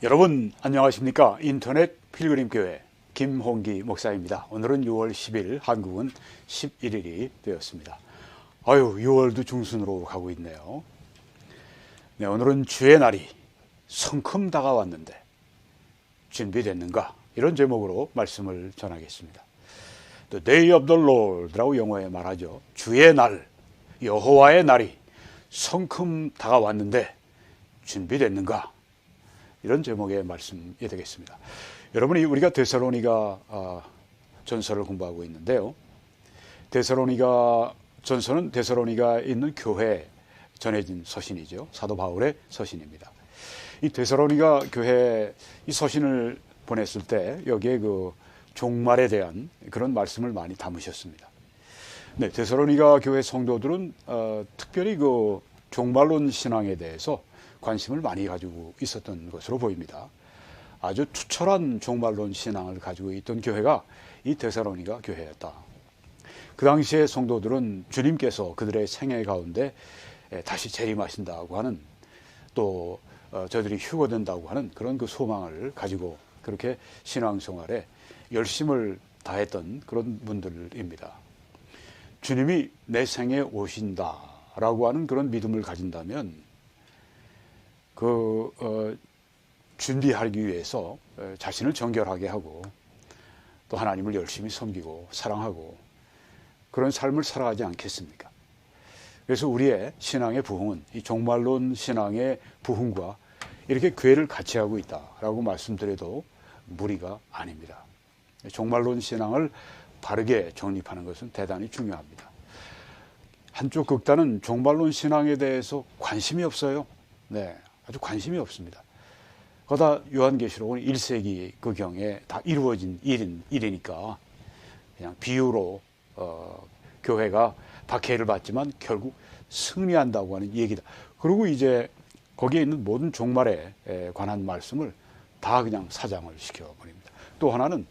여러분 안녕하십니까? 인터넷 필그림교회 김홍기 목사입니다. 오늘은 6월 10일, 한국은 11일이 되었습니다. 6월도 중순으로 가고 있네요. 네, 오늘은 주의 날이 성큼 다가왔는데 준비됐는가? 이런 제목으로 말씀을 전하겠습니다. The Day of the Lord라고 영어에 말하죠. 주의 날, 여호와의 날이 성큼 다가왔는데 준비됐는가? 이런 제목의 말씀이 되겠습니다. 여러분이 우리가 데살로니가 전서를 공부하고 있는데요. 데살로니가 전서는 데살로니가 있는 교회에 전해진 서신이죠. 사도 바울의 서신입니다. 이 데살로니가 교회 이 서신을 보냈을 때 여기에 그 종말에 대한 그런 말씀을 많이 담으셨습니다. 네, 데살로니가 교회 성도들은 특별히 그 종말론 신앙에 대해서 관심을 많이 가지고 있었던 것으로 보입니다. 아주 투철한 종말론 신앙을 가지고 있던 교회가 이 데살로니가 교회였다. 그 당시에 성도들은 주님께서 그들의 생애 가운데 다시 재림하신다고 하는, 또 저들이 휴거된다고 하는 그런 그 소망을 가지고 그렇게 신앙생활에 열심을 다했던 그런 분들입니다. 주님이 내 생에 오신다라고 하는 그런 믿음을 가진다면 준비하기 위해서 자신을 정결하게 하고 또 하나님을 열심히 섬기고 사랑하고 그런 삶을 살아가지 않겠습니까? 그래서 우리의 신앙의 부흥은 이 종말론 신앙의 부흥과 이렇게 궤를 같이 하고 있다라고 말씀드려도 무리가 아닙니다. 종말론 신앙을 바르게 정립하는 것은 대단히 중요합니다. 한쪽 극단은 종말론 신앙에 대해서 관심이 없어요. 네, 아주 관심이 없습니다. 거다 요한계시록은 1세기 그경에 다 이루어진 일이니까 그냥 비유로 교회가 박해를 받지만 결국 승리한다고 하는 얘기다. 그리고 이제 거기에 있는 모든 종말에 관한 말씀을 다 그냥 사장을 시켜버립니다. 또 하나는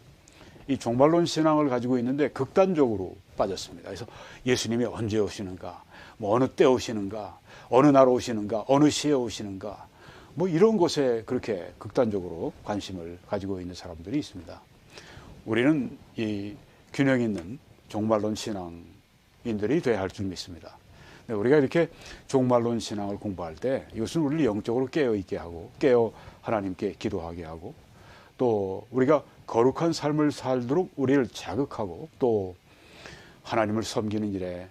이 종말론 신앙을 가지고 있는데 극단적으로 빠졌습니다. 그래서 예수님이 언제 오시는가, 뭐 어느 때 오시는가, 어느 날 오시는가, 어느 시에 오시는가, 뭐 이런 것에 그렇게 극단적으로 관심을 가지고 있는 사람들이 있습니다. 우리는 이 균형 있는 종말론 신앙인들이 돼야 할 줄 믿습니다. 우리가 이렇게 종말론 신앙을 공부할 때 이것은 우리를 영적으로 깨어있게 하고 깨어 하나님께 기도하게 하고 또 우리가 거룩한 삶을 살도록 우리를 자극하고 또 하나님을 섬기는 일에,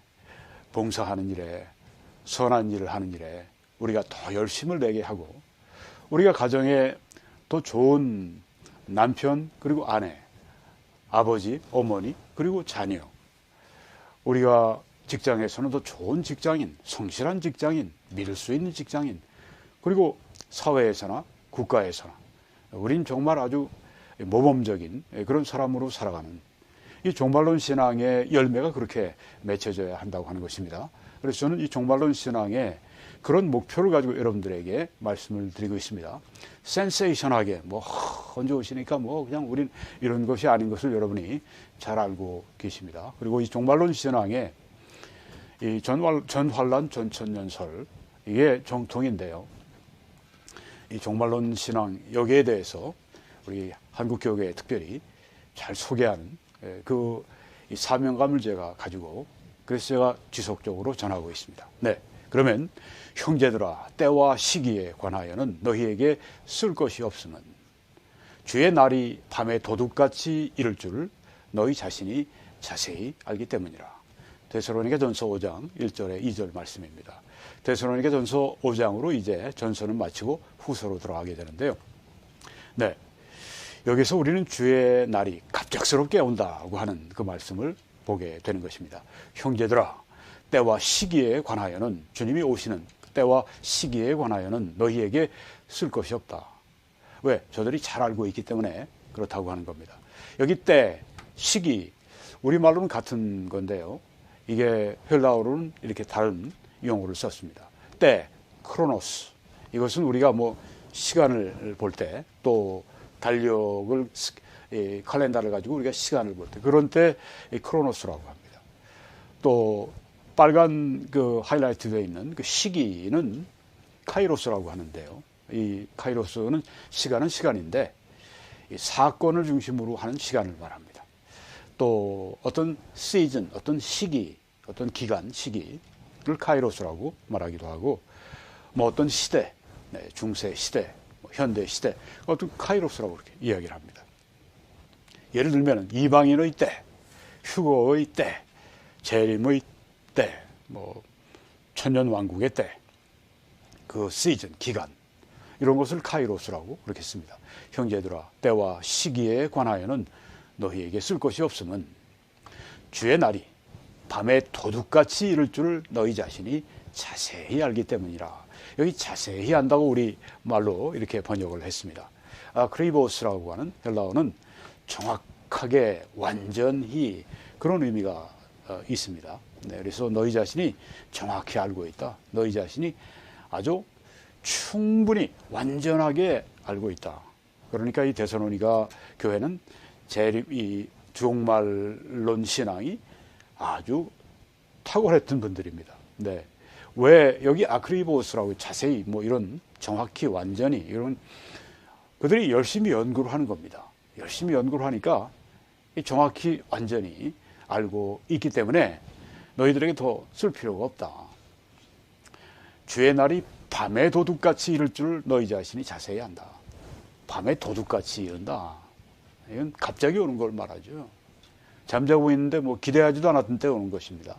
봉사하는 일에, 선한 일을 하는 일에 우리가 더 열심을 내게 하고 우리가 가정에 더 좋은 남편 그리고 아내, 아버지, 어머니 그리고 자녀, 우리가 직장에서는 더 좋은 직장인, 성실한 직장인, 믿을 수 있는 직장인, 그리고 사회에서나 국가에서나 우린 정말 아주 모범적인 그런 사람으로 살아가는 이 종말론 신앙의 열매가 그렇게 맺혀져야 한다고 하는 것입니다. 그래서 저는 이 종말론 신앙의 그런 목표를 가지고 여러분들에게 말씀을 드리고 있습니다. 센세이션하게 언제 오시니까 그냥 우린 이런 것이 아닌 것을 여러분이 잘 알고 계십니다. 그리고 이 종말론 신앙의 이 전환란 전천년설 이게 정통인데요. 이 종말론 신앙 여기에 대해서 우리 한국교회에 특별히 잘 소개하는 이 사명감을 제가 가지고 그래서 제가 지속적으로 전하고 있습니다. 네, 그러면 형제들아 때와 시기에 관하여는 너희에게 쓸 것이 없음은 주의 날이 밤에 도둑같이 이를 줄 너희 자신이 자세히 알기 때문이라. 데살로니가전서 5장 1절에 2절 말씀입니다. 데살로니가전서 5장으로 이제 전서는 마치고 후서로 들어가게 되는데요. 네, 여기서 우리는 주의 날이 갑작스럽게 온다고 하는 그 말씀을 보게 되는 것입니다. 형제들아 때와 시기에 관하여는 주님이 오시는 때와 시기에 관하여는 너희에게 쓸 것이 없다. 왜? 저들이 잘 알고 있기 때문에 그렇다고 하는 겁니다. 여기 때, 시기, 우리말로는 같은 건데요. 이게 헬라어로는 이렇게 다른 용어를 썼습니다. 때, 크로노스. 이것은 우리가 시간을 볼 때 또 달력을 칼렌다를 가지고 우리가 시간을 볼 때 그런 때 크로노스라고 합니다. 또 빨간 그 하이라이트 되어 있는 그 시기는 카이로스라고 하는데요. 이 카이로스는 시간은 시간인데 이 사건을 중심으로 하는 시간을 말합니다. 또 어떤 시즌, 어떤 시기, 어떤 기간, 시기를 카이로스라고 말하기도 하고, 뭐 어떤 시대, 중세 시대, 현대 시대, 어떤 카이로스라고 그렇게 이야기를 합니다. 예를 들면 이방인의 때, 휴거의 때, 재림의 때, 뭐 천년왕국의 때, 그 시즌, 기간, 이런 것을 카이로스라고 그렇게 씁니다. 형제들아, 때와 시기에 관하여는 너희에게 쓸 것이 없음은 주의 날이 밤에 도둑같이 이를 줄 너희 자신이 자세히 알기 때문이라. 여기 자세히 한다고 우리 말로 이렇게 번역을 했습니다. 크리보스라고 하는 헬라어는 정확하게, 완전히 그런 의미가 있습니다. 네, 그래서 너희 자신이 정확히 알고 있다. 너희 자신이 아주 충분히 완전하게 알고 있다. 그러니까 이 데살로니가 교회는 이 주옥말론 신앙이 아주 탁월했던 분들입니다. 네. 왜 여기 아크리보스라고 자세히 뭐 이런 정확히 완전히 이런 그들이 열심히 연구를 하는 겁니다. 열심히 연구를 하니까 정확히 완전히 알고 있기 때문에 너희들에게 더 쓸 필요가 없다. 주의 날이 밤에 도둑같이 이를 줄 너희 자신이 자세히 안다. 밤에 도둑같이 이른다. 이건 갑자기 오는 걸 말하죠. 잠자고 있는데 뭐 기대하지도 않았던 때 오는 것입니다.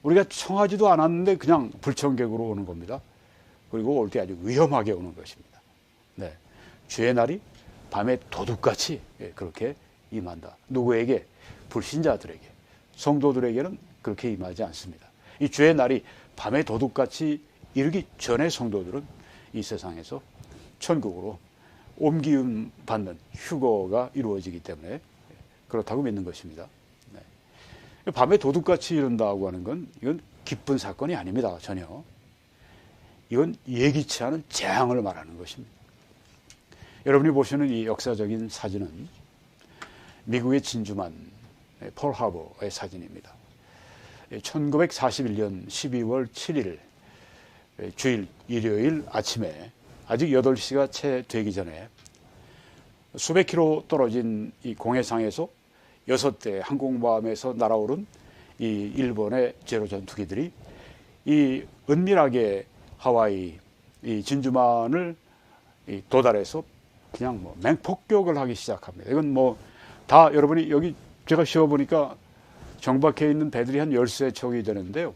우리가 청하지도 않았는데 그냥 불청객으로 오는 겁니다. 그리고 올 때 아주 위험하게 오는 것입니다. 네, 주의 날이 밤에 도둑같이 그렇게 임한다. 누구에게? 불신자들에게, 성도들에게는 그렇게 임하지 않습니다. 이 주의 날이 밤에 도둑같이 이르기 전에 성도들은 이 세상에서 천국으로 옮기움 받는 휴거가 이루어지기 때문에 그렇다고 믿는 것입니다. 네. 밤에 도둑같이 이른다고 하는 건 이건 기쁜 사건이 아닙니다. 전혀. 이건 예기치 않은 재앙을 말하는 것입니다. 여러분이 보시는 이 역사적인 사진은 미국의 진주만 펄하버의 사진입니다. 1941년 12월 7일 주일 일요일 아침에 아직 8시가 채 되기 전에 수백 킬로 떨어진 이 공해상에서 6대 항공모함에서 날아오른 이 일본의 제로 전투기들이 이 은밀하게 하와이 이 진주만을 도달해서 그냥 뭐 맹폭격을 하기 시작합니다. 이건 뭐 다 여러분이 여기 제가 씌워보니까 정박해 있는 배들이 한 13척이 되는데요.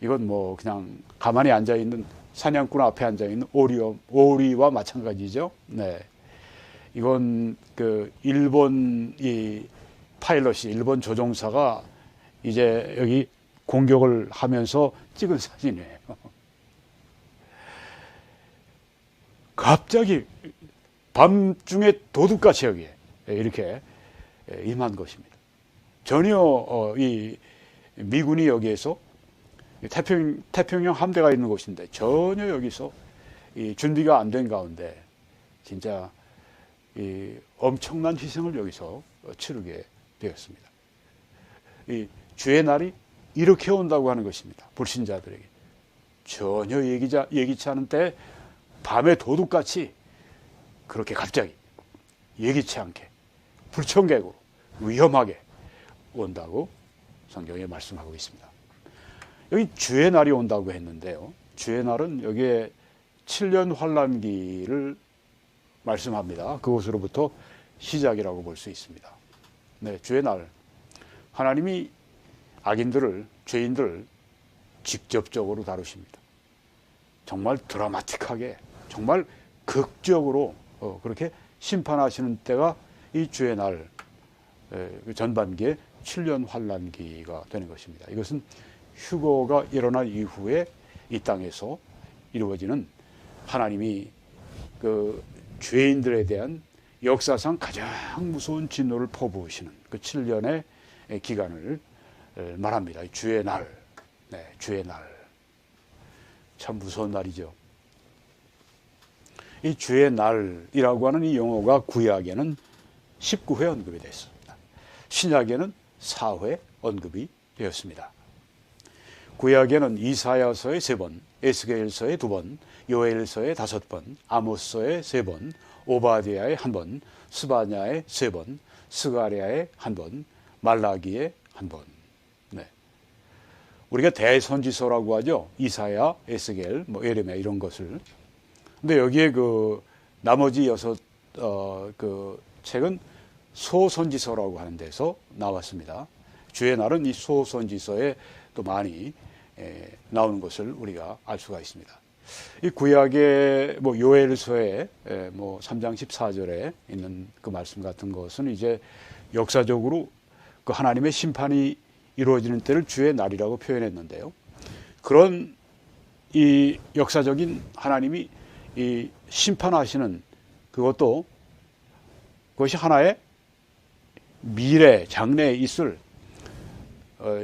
이건 뭐 그냥 가만히 앉아있는 사냥꾼 앞에 앉아있는 오리와 마찬가지죠. 네. 이건 그 일본 이 파일럿이, 일본 조종사가 이제 여기 공격을 하면서 찍은 사진이에요. 갑자기 밤중에 도둑같이 여기에 이렇게 임한 것입니다. 전혀 이 미군이 여기에서 태평양 함대가 있는 곳인데 전혀 여기서 이 준비가 안 된 가운데 진짜 이 엄청난 희생을 여기서 치르게 되었습니다. 이 주의 날이 이렇게 온다고 하는 것입니다. 불신자들에게 전혀 예기치 않은 때 밤에 도둑같이 그렇게 갑자기 예기치 않게 불청객으로 위험하게 온다고 성경에 말씀하고 있습니다. 여기 주의 날이 온다고 했는데요. 주의 날은 여기에 7년 환란기를 말씀합니다. 그것으로부터 시작이라고 볼 수 있습니다. 네, 주의 날. 하나님이 악인들을, 죄인들을 직접적으로 다루십니다. 정말 드라마틱하게, 정말 극적으로 그렇게 심판하시는 때가 이 주의 날 전반기에 7년 환란기가 되는 것입니다. 이것은 휴거가 일어난 이후에 이 땅에서 이루어지는 하나님이 그 죄인들에 대한 역사상 가장 무서운 진노를 퍼부으시는 그 7년의 기간을 말합니다. 주의 날, 네, 주의 날. 참 무서운 날이죠. 이 주의 날이라고 하는 이 용어가 구약에는 19회 언급이 됐습니다. 신약에는 4회 언급이 되었습니다. 구약에는 이사야서에 3번, 에스겔서에 2번, 요엘서에 5번, 아모스서에 3번, 오바댜에 1번, 스바냐에 3번, 스가랴에 1번, 말라기에 1번. 네. 우리가 대선지서라고 하죠. 이사야, 에스겔, 예레미야 이런 것을. 근데 여기에 그 나머지 6 그 책은 소선지서라고 하는 데서 나왔습니다. 주의 날은 이 소선지서에 또 많이 나오는 것을 우리가 알 수가 있습니다. 이 구약의 요엘서에 3장 14절에 있는 그 말씀 같은 것은 이제 역사적으로 그 하나님의 심판이 이루어지는 때를 주의 날이라고 표현했는데요. 그런 이 역사적인 하나님이 이 심판하시는 그것이 하나의 미래 장래에 있을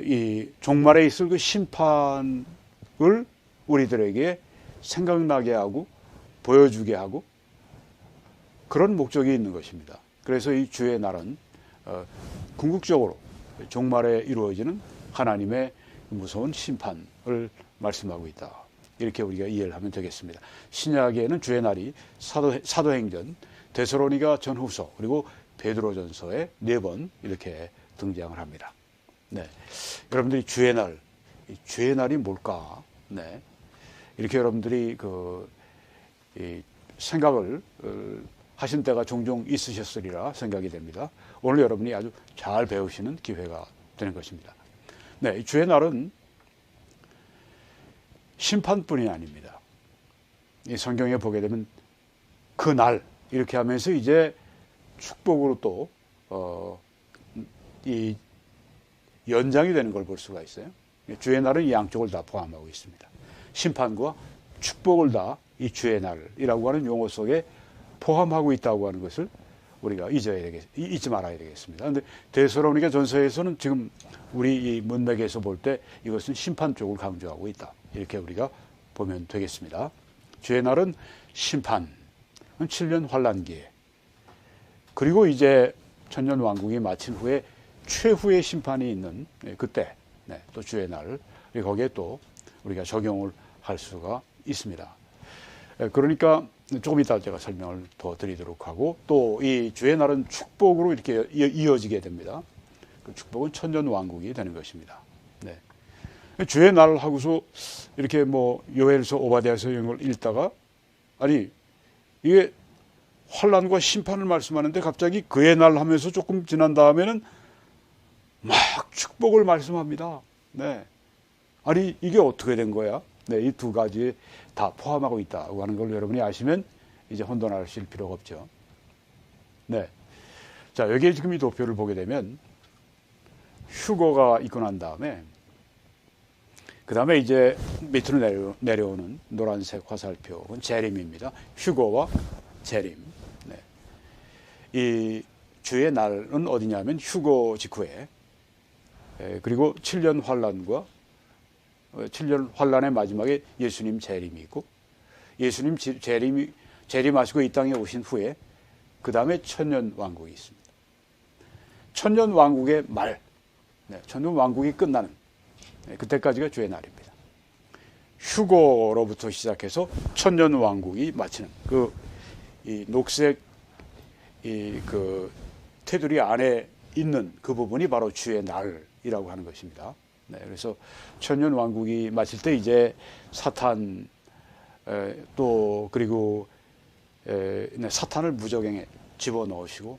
이 종말에 있을 그 심판을 우리들에게 생각나게 하고 보여주게 하고 그런 목적이 있는 것입니다. 그래서 이 주의 날은 궁극적으로 종말에 이루어지는 하나님의 무서운 심판을 말씀하고 있다. 이렇게 우리가 이해를 하면 되겠습니다. 신약에는 주의 날이 사도행전, 데살로니가 전후서 그리고 베드로전서에 4번 이렇게 등장을 합니다. 네, 여러분들이 주의 날이 뭘까? 네, 이렇게 여러분들이 생각을 하신 때가 종종 있으셨으리라 생각이 됩니다. 오늘 여러분이 아주 잘 배우시는 기회가 되는 것입니다. 네, 주의 날은 심판뿐이 아닙니다. 이 성경에 보게 되면 그 날 이렇게 하면서 이제 축복으로 또 이 연장이 되는 걸 볼 수가 있어요. 주의 날은 이 양쪽을 다 포함하고 있습니다. 심판과 축복을 다 이 주의 날이라고 하는 용어 속에 포함하고 있다고 하는 것을 우리가 잊지 말아야 되겠습니다. 그런데 데살로니가 전서에서는 지금 우리 이 문맥에서 볼 때 이것은 심판 쪽을 강조하고 있다. 이렇게 우리가 보면 되겠습니다. 주의 날은 심판, 7년 환란기에 그리고 이제 천년 왕국이 마친 후에 최후의 심판이 있는 그때 또 주의 날 거기에 또 우리가 적용을 할 수가 있습니다. 그러니까 조금 이따 제가 설명을 더 드리도록 하고 또 이 주의 날은 축복으로 이렇게 이어지게 됩니다. 그 축복은 천년 왕국이 되는 것입니다. 네. 주의 날 하고서 이렇게 요엘서 오바댜서 이런 걸 읽다가 아니 이게 환란과 심판을 말씀하는데 갑자기 그의 날 하면서 조금 지난 다음에는 막 축복을 말씀합니다. 네. 아니 이게 어떻게 된 거야? 네, 이 두 가지 다 포함하고 있다고 하는 걸 여러분이 아시면 이제 혼돈하실 필요가 없죠. 네. 자, 여기에 지금 이 도표를 보게 되면 휴거가 있고 난 다음에 그 다음에 이제 밑으로 내려오는 노란색 화살표, 그건 재림입니다. 휴거와 재림. 네. 이 주의 날은 어디냐면 휴거 직후에 그리고 7년 환란과 7년 환란의 마지막에 예수님 재림이 있고 예수님 재림하시고 이 땅에 오신 후에 그 다음에 천년 왕국이 있습니다. 천년 왕국의 말, 천년 왕국이 끝나는 그때까지가 주의 날입니다. 휴거로부터 시작해서 천년 왕국이 마치는 이 녹색 그 테두리 안에 있는 그 부분이 바로 주의 날이라고 하는 것입니다. 네, 그래서 천년 왕국이 마칠 때 이제 사탄 또 그리고 사탄을 무적행에 집어넣으시고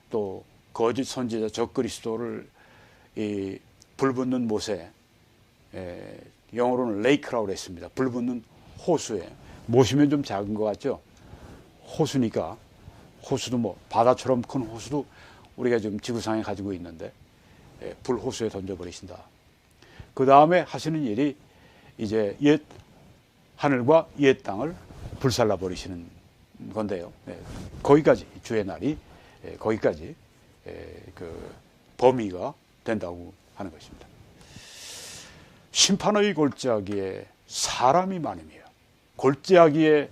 또 거짓 선지자 적그리스도를 이 불붙는 못에 영어로는 레이크라고 그랬습니다. 불붙는 호수에 모시면 좀 작은 것 같죠? 호수니까 호수도 바다처럼 큰 호수도 우리가 지금 지구상에 가지고 있는데 불호수에 던져버리신다. 그 다음에 하시는 일이 이제 옛 하늘과 옛 땅을 불살라 버리시는 건데요. 거기까지 주의 날이 거기까지 그 범위가 된다고 하는 것입니다. 심판의 골짜기에 사람이 많으며 골짜기에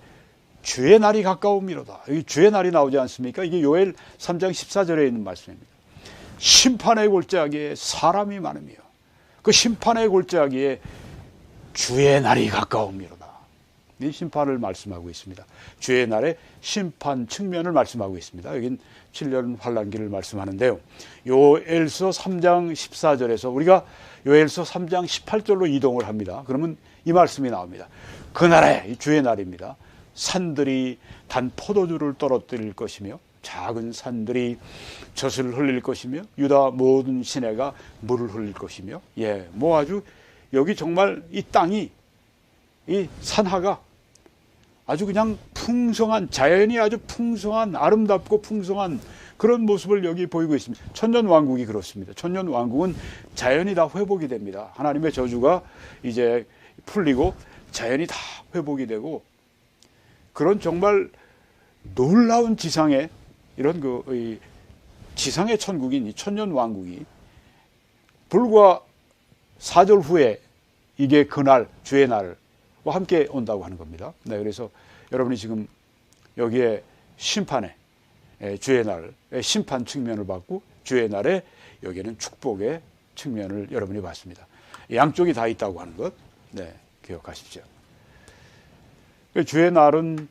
주의 날이 가까움이로다. 여기 주의 날이 나오지 않습니까? 이게 요엘 3장 14절에 있는 말씀입니다. 심판의 골짜기에 사람이 많으며 그 심판의 골짜기에 주의 날이 가까움이로다. 이 심판을 말씀하고 있습니다. 주의 날의 심판 측면을 말씀하고 있습니다. 여긴 7년 환란기를 말씀하는데요. 요엘서 3장 14절에서 우리가 요엘서 3장 18절로 이동을 합니다. 그러면 이 말씀이 나옵니다. 그날에 주의 날입니다. 산들이 단 포도주를 떨어뜨릴 것이며 작은 산들이 젖을 흘릴 것이며 유다 모든 시내가 물을 흘릴 것이며 뭐 아주 여기 정말 이 땅이 이 산하가 아주 그냥 풍성한 자연이 아주 풍성한 아름답고 풍성한 그런 모습을 여기 보이고 있습니다. 천년왕국이 그렇습니다. 천년왕국은 자연이 다 회복이 됩니다. 하나님의 저주가 이제 풀리고 자연이 다 회복이 되고 그런 정말 놀라운 지상의 이런 이 지상의 천국인 이 천년왕국이 불과 4절 후에 이게 그날 주의 날과 함께 온다고 하는 겁니다. 네, 그래서 여러분이 지금 여기에 심판의 주의 날의 심판 측면을 받고 주의 날에 여기에는 축복의 측면을 여러분이 봤습니다. 양쪽이 다 있다고 하는 것, 네, 기억하십시오. 주의 날은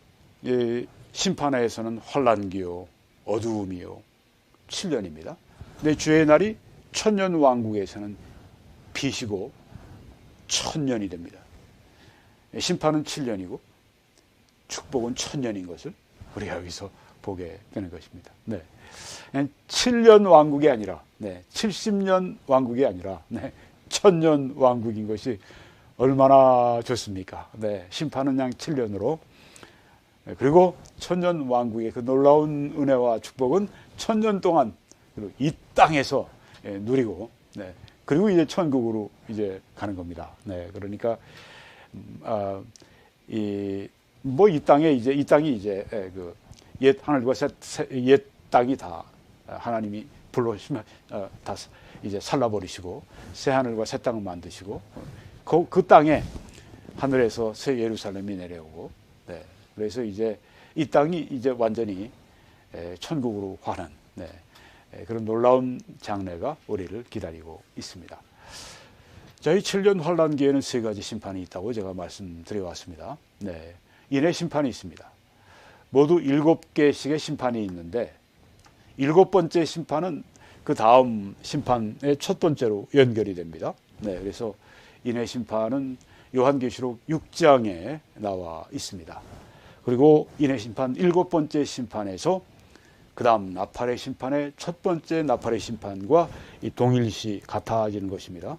심판에서는 환란기요, 어두움이요, 7년입니다. 근데 주의 날이 천년왕국에서는 빛이고 천년이 됩니다. 심판은 7년이고 축복은 1000년인 것을 우리가 여기서 보게 되는 것입니다. 네. 7년 왕국이 아니라 70년 왕국이 아니라 1000년 왕국인 것이 얼마나 좋습니까? 네. 심판은 양 7년으로 그리고 1000년 왕국의 그 놀라운 은혜와 축복은 1000년 동안 이 땅에서 누리고 그리고 이제 천국으로 이제 가는 겁니다. 네. 그러니까 이 땅이 이제 그 옛 하늘과 옛 땅이 다 하나님이 불로 다 이제 살라버리시고 새 하늘과 새 땅을 만드시고 그 땅에 하늘에서 새 예루살렘이 내려오고 그래서 이제 이 땅이 이제 완전히 천국으로 가는 그런 놀라운 장래가 우리를 기다리고 있습니다. 저희 7년 환란기에는 3가지 심판이 있다고 제가 말씀드려왔습니다. 인해 심판이 있습니다. 모두 7개씩의 심판이 있는데 7번째 심판은 그 다음 심판의 첫 번째로 연결이 됩니다. 그래서 인해 심판은 요한계시록 6장에 나와 있습니다. 그리고 인해 심판 7번째 심판에서 그 다음 나팔의 심판의 첫 번째 나팔의 심판과 이 동일시 같아지는 것입니다.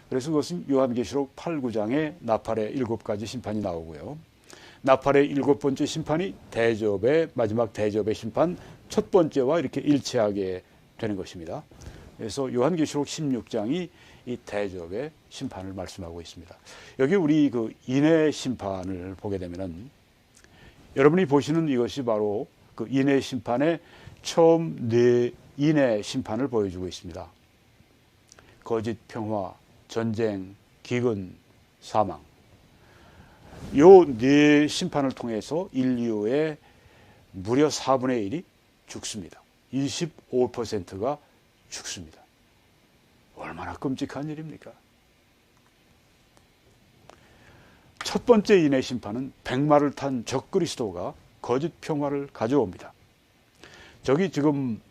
그래서 그것은 요한계시록 8, 9장에 나팔의 7가지 심판이 나오고요. 나팔의 7번째 심판이 대접의 마지막 대접의 심판 첫 번째와 이렇게 일치하게 되는 것입니다. 그래서 요한계시록 16장이 이 대접의 심판을 말씀하고 있습니다. 여기 우리 그 인해 심판을 보게 되면은 여러분이 보시는 이것이 바로 그 인해 심판의 처음 4 인해 심판을 보여주고 있습니다. 거짓 평화, 전쟁, 기근, 사망. 요 4 심판을 통해서 인류의 무려 4분의 1이 죽습니다. 25%가 죽습니다. 얼마나 끔찍한 일입니까? 첫 번째 인해 심판은 백마를 탄 적그리스도가 거짓 평화를 가져옵니다. 저기 지금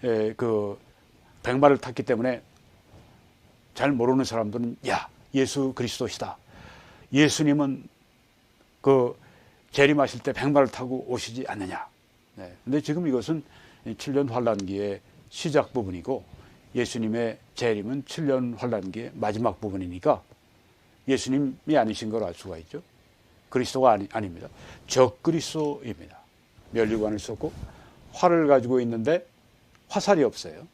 그 백마를 탔기 때문에 잘 모르는 사람들은 예수 그리스도시다. 예수님은 그 재림하실 때 백마를 타고 오시지 않느냐. 근데 지금 이것은 7년 환란기의 시작 부분이고 예수님의 재림은 7년 환란기의 마지막 부분이니까 예수님이 아니신 걸 알 수가 있죠. 그리스도가 아닙니다. 적그리스도입니다. 면류관을 썼고 활을 가지고 있는데 화살이 없어요.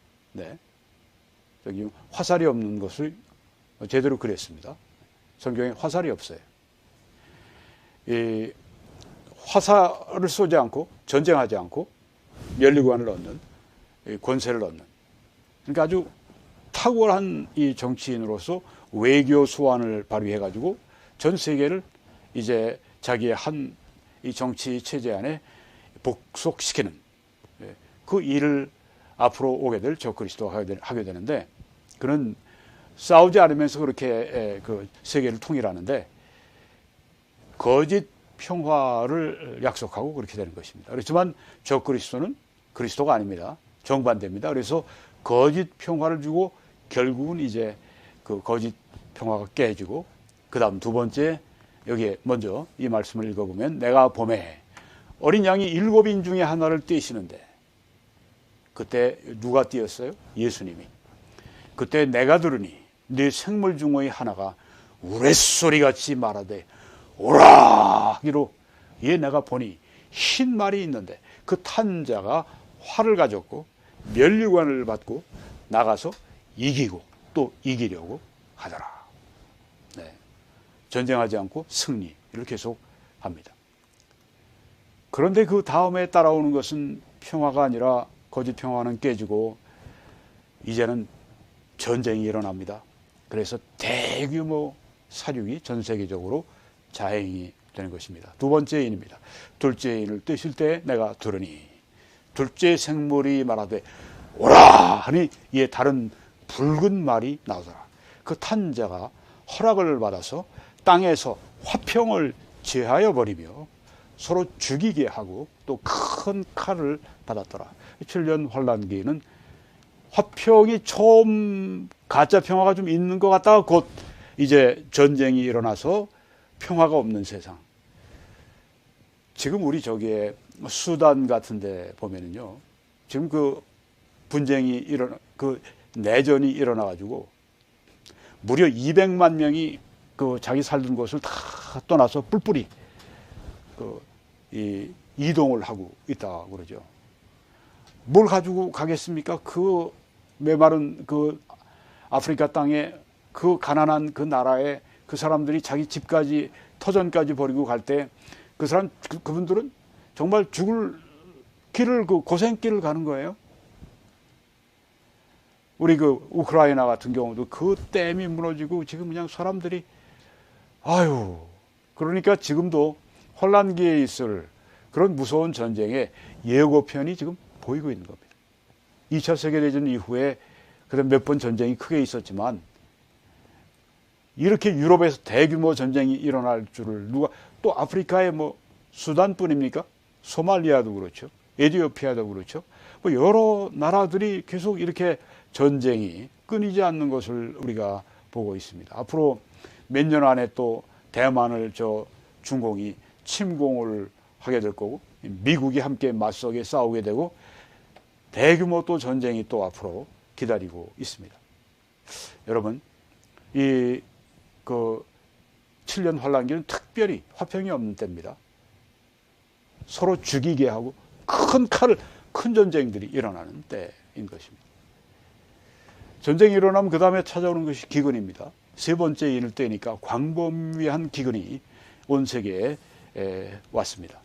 여기 화살이 없는 것을 제대로 그렸습니다. 성경에 화살이 없어요. 이 화살을 쏘지 않고 전쟁하지 않고 면류관을 얻는 권세를 얻는 그러니까 아주 탁월한 이 정치인으로서 외교 수완을 발휘해가지고 전 세계를 이제 자기의 한 이 정치 체제 안에 복속시키는 그 일을 앞으로 오게 될 적그리스도가 하게 되는데 그는 싸우지 않으면서 그렇게 그 세계를 통일하는데 거짓 평화를 약속하고 그렇게 되는 것입니다. 그렇지만 저 그리스도는 그리스도가 아닙니다. 정반대입니다. 그래서 거짓 평화를 주고 결국은 이제 그 거짓 평화가 깨지고, 그 다음 두 번째, 여기에 먼저 이 말씀을 읽어보면, 내가 봄에 어린 양이 7인 중에 하나를 떼시는데, 그때 누가 떼었어요? 예수님이. 그때 내가 들으니 네 생물 중의 하나가 우레소리같이 말하되 오라 하기로, 예, 내가 보니 흰 말이 있는데 그 탄 자가 활을 가졌고 면류관을 받고 나가서 이기고 또 이기려고 하더라. 네. 전쟁하지 않고 승리를 계속합니다. 그런데 그 다음에 따라오는 것은 평화가 아니라 거짓 평화는 깨지고 이제는 전쟁이 일어납니다. 그래서 대규모 사륙이 전 세계적으로 자행이 되는 것입니다. 두 번째 인입니다. 둘째 인을 뜨실 때 내가 들으니 둘째 생물이 말하되 오라 하니 이에 다른 붉은 말이 나오더라. 그 탄 자가 허락을 받아서 땅에서 화평을 제하여 버리며 서로 죽이게 하고 또 큰 칼을 받았더라. 7년 환란기에는 화평이 처음 가짜 평화가 좀 있는 것 같다가 곧 이제 전쟁이 일어나서 평화가 없는 세상. 지금 우리 저기에 수단 같은 데 보면은요, 지금 그 분쟁이 그 내전이 일어나가지고 무려 200만 명이 그 자기 살던 곳을 다 떠나서 뿔뿔이 이동을 하고 있다고 그러죠. 뭘 가지고 가겠습니까? 그 메마른 그 아프리카 땅에 그 가난한 그 나라에 그 사람들이 자기 집까지 터전까지 버리고 갈 때 그 사람 그분들은 정말 죽을 길을 그 고생길을 가는 거예요. 우리 그 우크라이나 같은 경우도 그 댐이 무너지고 지금 그냥 사람들이 아유, 그러니까 지금도 혼란기에 있을 그런 무서운 전쟁의 예고편이 지금 보이고 있는 겁니다. 2차 세계대전 이후에 그다음 몇 번 전쟁이 크게 있었지만 이렇게 유럽에서 대규모 전쟁이 일어날 줄을 누가, 또 아프리카의 뭐 수단뿐입니까? 소말리아도 그렇죠. 에티오피아도 그렇죠. 뭐 여러 나라들이 계속 이렇게 전쟁이 끊이지 않는 것을 우리가 보고 있습니다. 앞으로 몇 년 안에 또 대만을 중공이 침공을 하게 될 거고 미국이 함께 맞서게 싸우게 되고 대규모 또 전쟁이 또 앞으로 기다리고 있습니다. 여러분, 이 그 7년 환란기는 특별히 화평이 없는 때입니다. 서로 죽이게 하고 큰 전쟁들이 일어나는 때인 것입니다. 전쟁이 일어나면 그 다음에 찾아오는 것이 기근입니다. 세 번째 인을 떼니까 광범위한 기근이 온 세계에 왔습니다.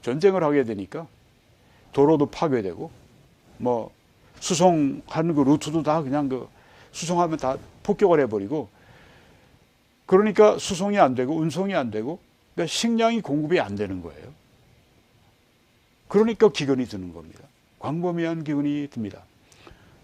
전쟁을 하게 되니까 도로도 파괴되고 뭐 수송하는 그 루트도 다 그냥 그 수송하면 다 폭격을 해버리고, 그러니까 수송이 안 되고 운송이 안 되고 그러니까 식량이 공급이 안 되는 거예요. 그러니까 기근이 드는 겁니다. 광범위한 기근이 듭니다.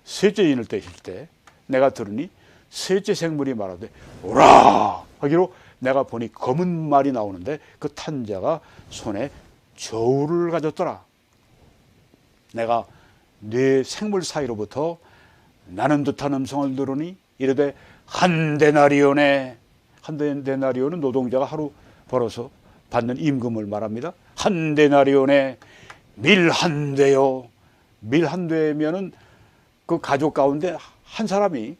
셋째 인을 떼실 때 내가 들으니 셋째 생물이 말하되 오라 하기로, 내가 보니 검은 말이 나오는데 그 탄 자가 손에 저울을 가졌더라. 내가 네 생물 사이로부터 나는 듯한 음성을 들으니 이르되 한 데나리온에, 한 데나리온은 노동자가 하루 벌어서 받는 임금을 말합니다. 한 데나리온에 밀 한 대요. 밀 한 대면은 그 가족 가운데 한 사람이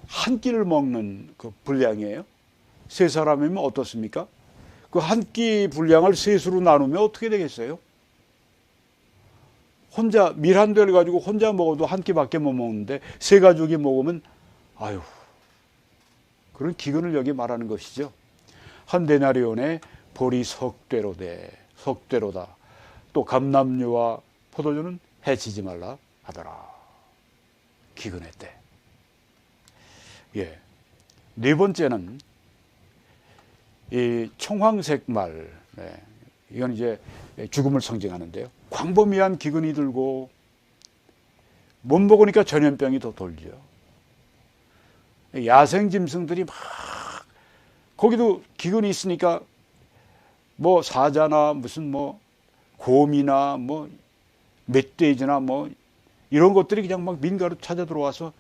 한 끼를 먹는 그 분량이에요. 세 사람이면 어떻습니까? 그 한 끼 분량을 셋으로 나누면 어떻게 되겠어요? 혼자 밀 한 대를 가지고 혼자 먹어도 한 끼밖에 못 먹는데 세 가족이 먹으면 아유, 그런 기근을 여기 말하는 것이죠. 한 데나리온에 보리 석대로다. 또 감람류와 포도주는 해치지 말라 하더라. 기근의 때. 예. 네 번째는 이 청황색 말. 네. 이건 이제 죽음을 상징하는데요. 광범위한 기근이 들고 못 먹으니까 전염병이 더 돌죠. 야생 짐승들이 막 거기도 기근이 있으니까 뭐 사자나 무슨 뭐 곰이나 뭐 멧돼지나 뭐 이런 것들이 그냥 막 민가로 찾아 들어와서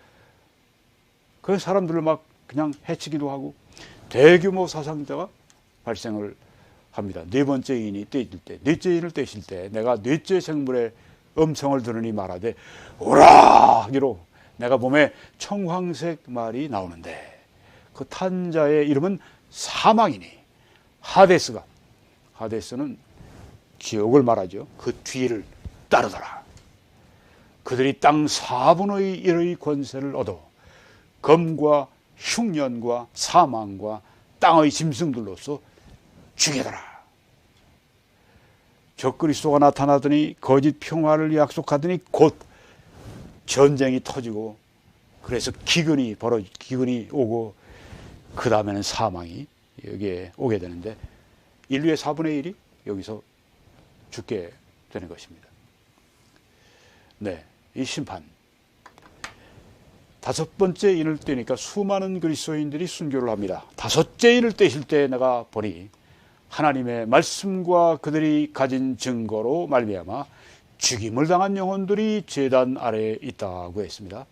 그 사람들을 막 그냥 해치기도 하고 대규모 사상자가 발생을 합니다. 네 번째 인이 떼질 때, 넷째 인을 떼실 때 내가 넷째 생물의 음성을 들으니 말하되 오라 하기로 내가 몸에 청황색 말이 나오는데 그 탄자의 이름은 사망이니 하데스가, 하데스는 지옥을 말하죠. 그 뒤를 따르더라. 그들이 땅 4분의 1의 권세를 얻어 검과 흉년과 사망과 땅의 짐승들로서 죽이더라. 적그리스도가 나타나더니 거짓 평화를 약속하더니 곧 전쟁이 터지고 그래서 기근이 오고 그 다음에는 사망이 여기에 오게 되는데 인류의 4분의 1이 여기서 죽게 되는 것입니다. 네, 이 심판. 다섯 번째 인을 떼니까 수많은 그리스도인들이 순교를 합니다. 다섯째 인을 떼실 때 내가 보니 하나님의 말씀과 그들이 가진 증거로 말미암아 죽임을 당한 영혼들이 제단 아래에 있다고 했습니다.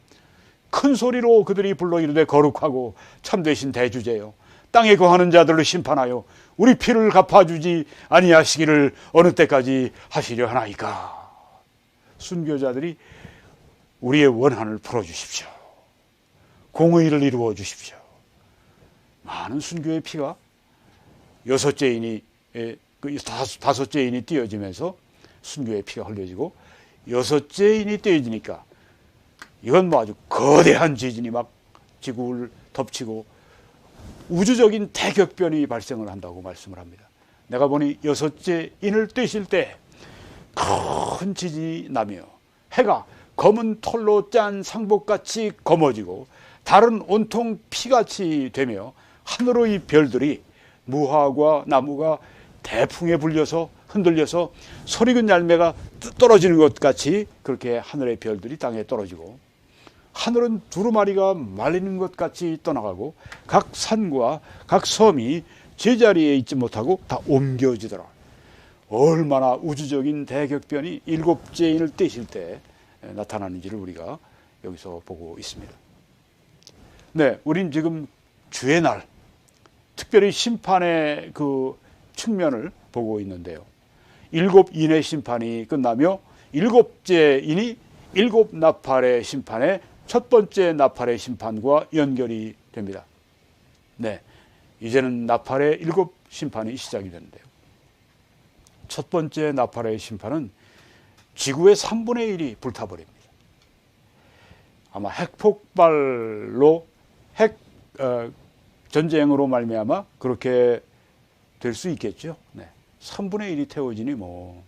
큰 소리로 그들이 불러 이르되 거룩하고 참되신 대주제여 땅에 거하는 자들을 심판하여 우리 피를 갚아주지 아니하시기를 어느 때까지 하시려 하나이까. 순교자들이 우리의 원한을 풀어주십시오. 공의를 이루어 주십시오. 많은 순교의 피가 다섯째 인이 띄어지면서 순교의 피가 흘려지고 여섯째 인이 띄어지니까 이건 뭐 아주 거대한 지진이 막 지구를 덮치고 우주적인 대격변이 발생을 한다고 말씀을 합니다. 내가 보니 여섯째 인을 떼실 때 큰 지진이 나며 해가 검은 털로 짠 상복같이 검어지고 달은 온통 피같이 되며 하늘의 별들이 무화과 나무가 대풍에 불려서 흔들려서 소리근 열매가 떨어지는 것 같이 그렇게 하늘의 별들이 땅에 떨어지고 하늘은 두루마리가 말리는 것 같이 떠나가고 각 산과 각 섬이 제자리에 있지 못하고 다 옮겨지더라. 얼마나 우주적인 대격변이 일곱째 인을 떼실 때 나타나는지를 우리가 여기서 보고 있습니다. 네, 우린 지금 주의 날, 특별히 심판의 그 측면을 보고 있는데요. 일곱 인의 심판이 끝나며 일곱째 인이 일곱 나팔의 심판의 첫 번째 나팔의 심판과 연결이 됩니다. 네, 이제는 나팔의 일곱 심판이 시작이 되는데요. 첫 번째 나팔의 심판은 지구의 3분의 1이 불타버립니다. 아마 핵폭발로 전쟁으로 말미암아 그렇게 될 수 있겠죠. 네. 3분의 1이 태워지니 뭐.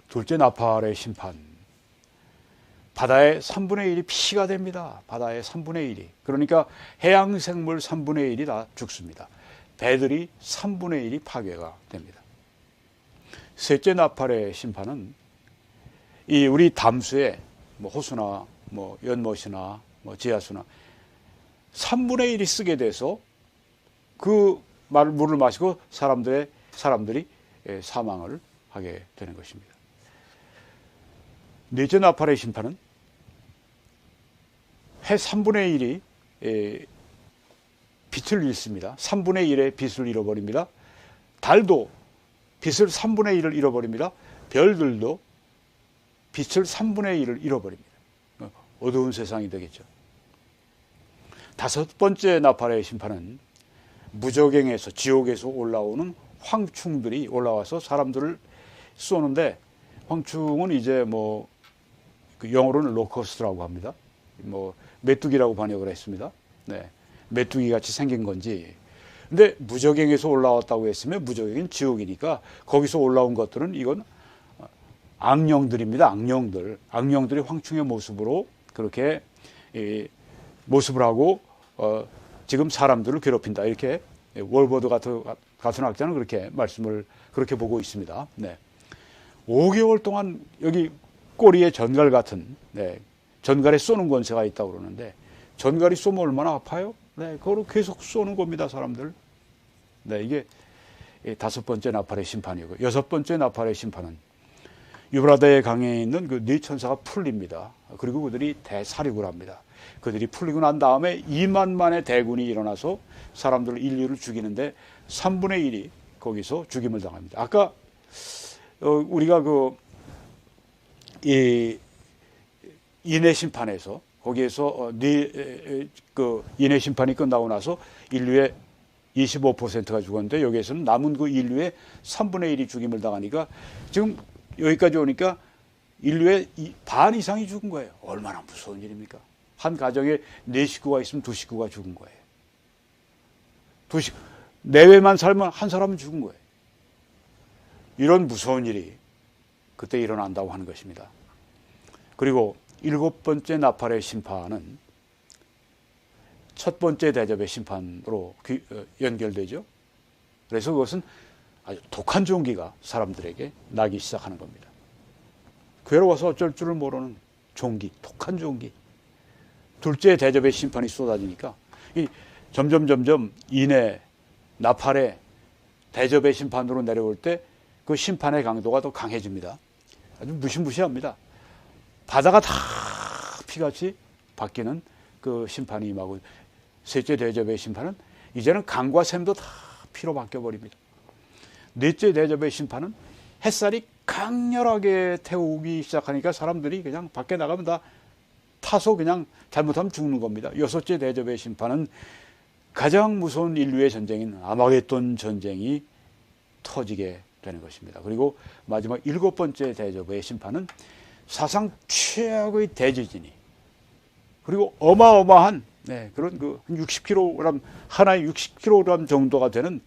둘째 나팔의 심판. 바다의 3분의 1이 피가 됩니다. 바다의 3분의 1이. 그러니까 해양생물 3분의 1이 다 죽습니다. 배들이 3분의 1이 파괴가 됩니다. 셋째 나팔의 심판은 이 우리 담수에 뭐 호수나 뭐 연못이나 뭐 지하수나 3분의 1이 쓰게 돼서 그 물을 마시고 사람들이 사망을 하게 되는 것입니다. 넷째 나팔의 심판은 해 3분의 1이 빛을 잃습니다. 3분의 1의 빛을 잃어버립니다. 달도 빛을 3분의 1을 잃어버립니다. 별들도 빛을 3분의 1을 잃어버립니다. 어두운 세상이 되겠죠. 다섯 번째 나팔의 심판은 무저갱에서 지옥에서 올라오는 황충들이 올라와서 사람들을 쏘는데 황충은 이제 뭐 그 영어로는 로커스트라고 합니다. 뭐 메뚜기라고 번역을 했습니다. 네. 메뚜기 같이 생긴 건지. 근데 무저갱에서 올라왔다고 했으면 무저갱은 지옥이니까 거기서 올라온 것들은 이건 악령들입니다. 악령들이 황충의 모습으로 그렇게 모습을 하고 지금 사람들을 괴롭힌다. 이렇게 월버드 같은 학자는 그렇게 말씀을 그렇게 보고 있습니다. 네. 5개월 동안 여기 꼬리에 전갈 같은 전갈에 쏘는 권세가 있다고 그러는데 전갈이 쏘면 얼마나 아파요? 네, 그걸 계속 쏘는 겁니다, 사람들. 네, 이게 다섯 번째 나팔의 심판이고, 여섯 번째 나팔의 심판은 유브라데 강에 있는 그 네 천사가 풀립니다. 그리고 그들이 대사륙을 합니다. 그들이 풀리고 난 다음에 2만만의 대군이 일어나서 사람들 인류를 죽이는데 3분의 1이 거기서 죽임을 당합니다. 아까 우리가 인해 심판에서 거기에서 그 인해 심판이 끝나고 나서 인류의 25%가 죽었는데 여기에서는 남은 그 인류의 3분의 1이 죽임을 당하니까 지금 여기까지 오니까 인류의 반 이상이 죽은 거예요. 얼마나 무서운 일입니까? 한 가정에 4식구가 있으면 2식구가 죽은 거예요. 내외만 살면 한 사람은 죽은 거예요. 이런 무서운 일이 그때 일어난다고 하는 것입니다. 그리고 일곱 번째 나팔의 심판은 첫 번째 대접의 심판으로 연결되죠. 그래서 그것은 아주 독한 종기가 사람들에게 나기 시작하는 겁니다. 괴로워서 어쩔 줄을 모르는 종기, 독한 종기. 둘째 대접의 심판이 쏟아지니까 점점 인해 나팔의 대접의 심판으로 내려올 때 그 심판의 강도가 더 강해집니다. 아주 무시무시합니다. 바다가 다 피같이 바뀌는 그 심판이 임하고, 셋째 대접의 심판은 이제는 강과 샘도 다 피로 바뀌어버립니다. 넷째 대접의 심판은 햇살이 강렬하게 태우기 시작하니까 사람들이 그냥 밖에 나가면 다 타서 그냥 잘못하면 죽는 겁니다. 여섯째 대접의 심판은 가장 무서운 인류의 전쟁인 아마겟돈 전쟁이 터지게 되는 것입니다. 그리고 마지막 일곱 번째 대접의 심판은 사상 최악의 대지진이, 그리고 어마어마한 그런 그 60kg, 하나에 60kg 정도가 되는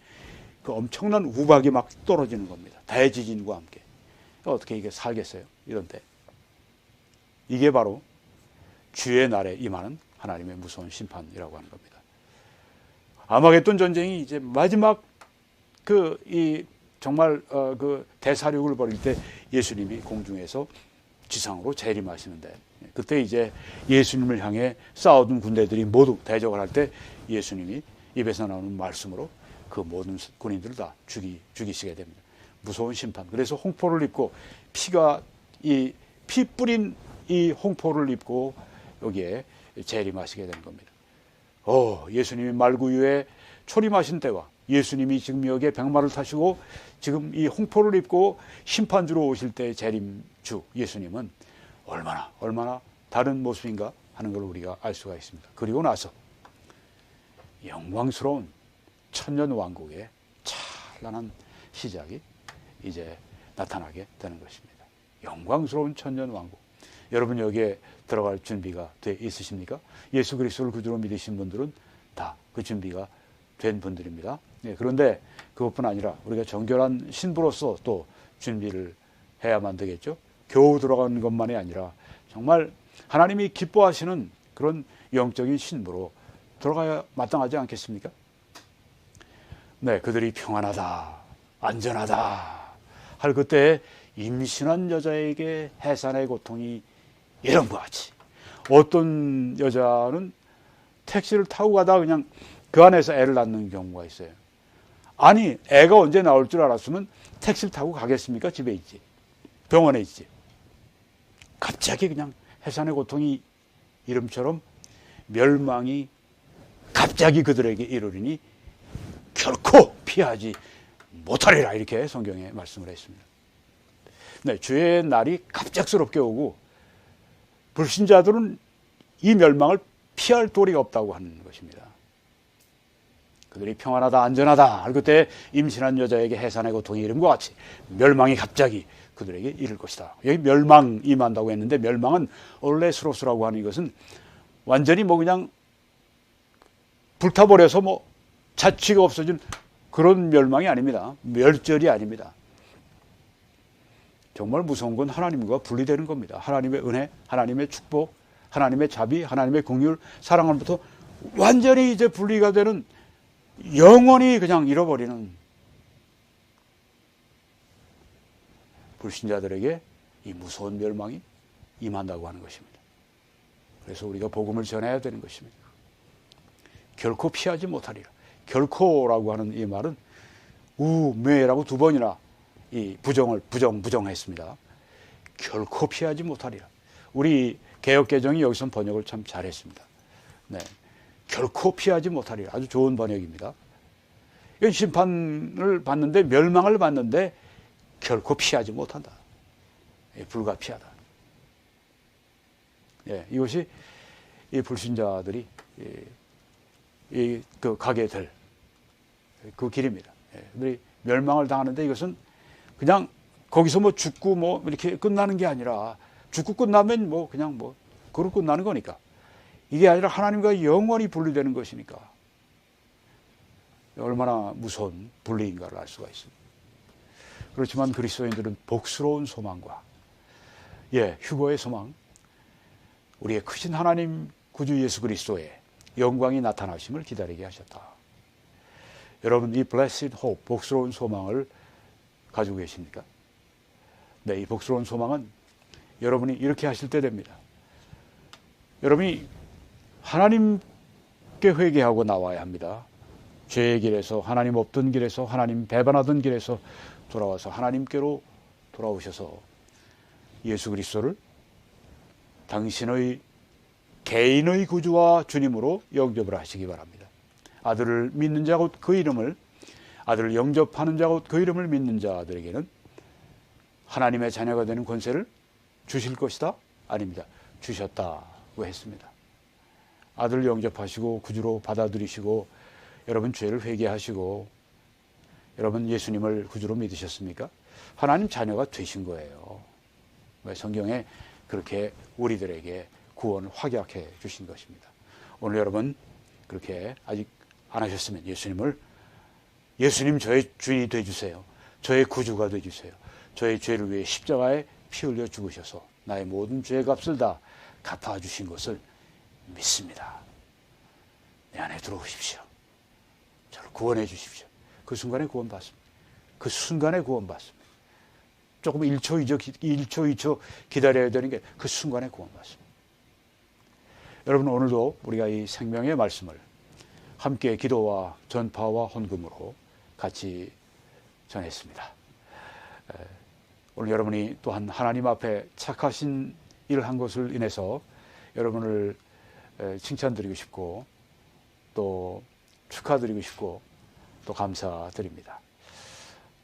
그 엄청난 우박이 막 떨어지는 겁니다. 대지진과 함께. 어떻게 이게 살겠어요? 이런데. 이게 바로 주의 날에 임하는 하나님의 무서운 심판이라고 하는 겁니다. 아마겟돈 전쟁이 이제 마지막 정말 그 대사륙을 벌일 때 예수님이 공중에서 지상으로 재림하시는데, 그때 이제 예수님을 향해 싸우던 군대들이 모두 대적을 할 때 예수님이 입에서 나오는 말씀으로 그 모든 군인들을 다 죽이시게 됩니다. 무서운 심판. 그래서 홍포를 입고 피 뿌린 이 홍포를 입고 여기에 재림하시게 되는 겁니다. 예수님이 말구유에 초림하신 때와 예수님이 지금 여기에 백마를 타시고 지금 이 홍포를 입고 심판주로 오실 때의 재림주 예수님은 얼마나 다른 모습인가 하는 걸 우리가 알 수가 있습니다. 그리고 나서 영광스러운 천년왕국의 찬란한 시작이 이제 나타나게 되는 것입니다. 영광스러운 천년왕국. 여러분 여기에 들어갈 준비가 돼 있으십니까? 예수 그리스도를 구주로 믿으신 분들은 다 그 준비가 된 분들입니다. 그런데 그것뿐 아니라 우리가 정결한 신부로서 또 준비를 해야만 되겠죠. 겨우 들어가는 것만이 아니라 정말 하나님이 기뻐하시는 그런 영적인 신부로 들어가야 마땅하지 않겠습니까? 그들이 평안하다, 안전하다 할 그때 임신한 여자에게 해산의 고통이 이런 것 같이, 어떤 여자는 택시를 타고 가다가 그냥 그 안에서 애를 낳는 경우가 있어요. 아니, 애가 언제 나올 줄 알았으면 택시를 타고 가겠습니까? 집에 있지, 병원에 있지. 갑자기 그냥 해산의 고통이 이름처럼 멸망이 갑자기 그들에게 이르리니 결코 피하지 못하리라, 이렇게 성경에 말씀을 했습니다. 주의 날이 갑작스럽게 오고 불신자들은 이 멸망을 피할 도리가 없다고 하는 것입니다. 그들이 평안하다, 안전하다 할 그때 임신한 여자에게 해산의 고통이 이름과 같이 멸망이 갑자기 그들에게 이를 것이다. 여기 멸망 임한다고 했는데, 멸망은 올레스로스라고 하는 이것은 완전히 그냥 불타버려서 자취가 없어진 그런 멸망이 아닙니다. 멸절이 아닙니다. 정말 무서운 건 하나님과 분리되는 겁니다. 하나님의 은혜, 하나님의 축복, 하나님의 자비, 하나님의 긍휼, 사랑으로부터 완전히 이제 분리가 되는, 영원히 그냥 잃어버리는 불신자들에게 이 무서운 멸망이 임한다고 하는 것입니다. 그래서 우리가 복음을 전해야 되는 것입니다. 결코 피하지 못하리라. 결코라고 하는 이 말은 우매라고 두 번이나 이 부정했습니다. 결코 피하지 못하리라. 우리 개역개정이 여기서 번역을 참 잘했습니다. 네, 결코 피하지 못하리라. 아주 좋은 번역입니다. 심판을 받는데, 멸망을 받는데 결코 피하지 못한다. 불가피하다. 예, 이것이 이 불신자들이 가게 될 그 길입니다. 그들이 멸망을 당하는데 이것은 그냥 거기서 뭐 죽고 뭐 이렇게 끝나는 게 아니라, 죽고 끝나면 뭐 그냥 뭐 그로 끝나는 거니까, 이게 아니라 하나님과 영원히 분리되는 것이니까 얼마나 무서운 분리인가를 알 수가 있습니다. 그렇지만 그리스도인들은 복스러운 소망과 휴거의 소망, 우리의 크신 하나님 구주 예수 그리스도의 영광이 나타나심을 기다리게 하셨다. 여러분, 이 blessed hope, 복스러운 소망을 가지고 계십니까? 네, 이 복스러운 소망은 여러분이 이렇게 하실 때 됩니다. 여러분이 하나님께 회개하고 나와야 합니다. 죄의 길에서, 하나님 없던 길에서, 하나님 배반하던 길에서 돌아와서 하나님께로 돌아오셔서 예수 그리스도를 당신의 개인의 구주와 주님으로 영접을 하시기 바랍니다. 아들을 믿는 자 곧 그 이름을, 아들을 영접하는 자 곧 그 이름을 믿는 자들에게는 하나님의 자녀가 되는 권세를 주실 것이다? 아닙니다. 주셨다고 했습니다. 아들을 영접하시고 구주로 받아들이시고, 여러분 죄를 회개하시고, 여러분 예수님을 구주로 믿으셨습니까? 하나님 자녀가 되신 거예요. 성경에 그렇게 우리들에게 구원을 확약해 주신 것입니다. 오늘 여러분 그렇게 아직 안 하셨으면 예수님 저의 주인이 되어주세요. 저의 구주가 되어주세요. 저의 죄를 위해 십자가에 피 흘려 죽으셔서 나의 모든 죄의 값을 다 갚아주신 것을 믿습니다. 내 안에 들어오십시오. 저를 구원해 주십시오. 그 순간에 구원받습니다. 그 순간에 구원받습니다. 조금 1초, 2초 기다려야 되는 게 그 순간에 구원받습니다. 여러분, 오늘도 우리가 이 생명의 말씀을 함께 기도와 전파와 헌금으로 같이 전했습니다. 오늘 여러분이 또한 하나님 앞에 착하신 일을 한 것을 인해서 여러분을 칭찬드리고 싶고, 또 축하드리고 싶고, 또 감사드립니다.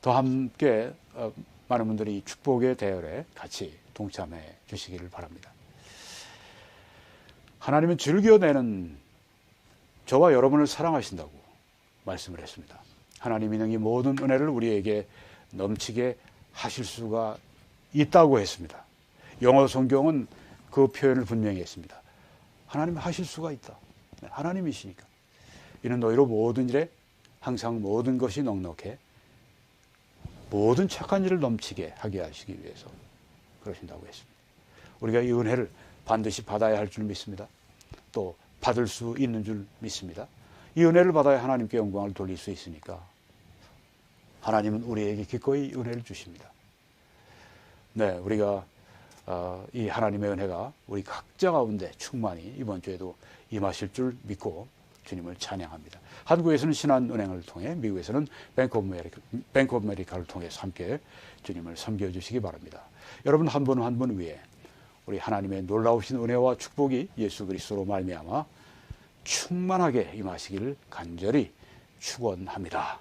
더 함께 많은 분들이 축복의 대열에 같이 동참해 주시기를 바랍니다. 하나님은 즐겨내는 저와 여러분을 사랑하신다고 말씀을 했습니다. 하나님이 능히 모든 은혜를 우리에게 넘치게 하실 수가 있다고 했습니다. 영어 성경은 그 표현을 분명히 했습니다. 하나님 하실 수가 있다. 하나님이시니까. 이는 너희로 모든 일에 항상 모든 것이 넉넉해 모든 착한 일을 넘치게 하게 하시기 위해서 그러신다고 했습니다. 우리가 이 은혜를 반드시 받아야 할 줄 믿습니다. 또 받을 수 있는 줄 믿습니다. 이 은혜를 받아야 하나님께 영광을 돌릴 수 있으니까 하나님은 우리에게 기꺼이 은혜를 주십니다. 네, 우리가 이 하나님의 은혜가 우리 각자 가운데 충만히 이번 주에도 임하실 줄 믿고 주님을 찬양합니다. 한국에서는 신한은행을 통해, 미국에서는 뱅크 오브 아메리카를 통해서 함께 주님을 섬겨주시기 바랍니다. 여러분 한 분 한 분 위에 우리 하나님의 놀라우신 은혜와 축복이 예수 그리스도로 말미암아 충만하게 임하시기를 간절히 축원합니다.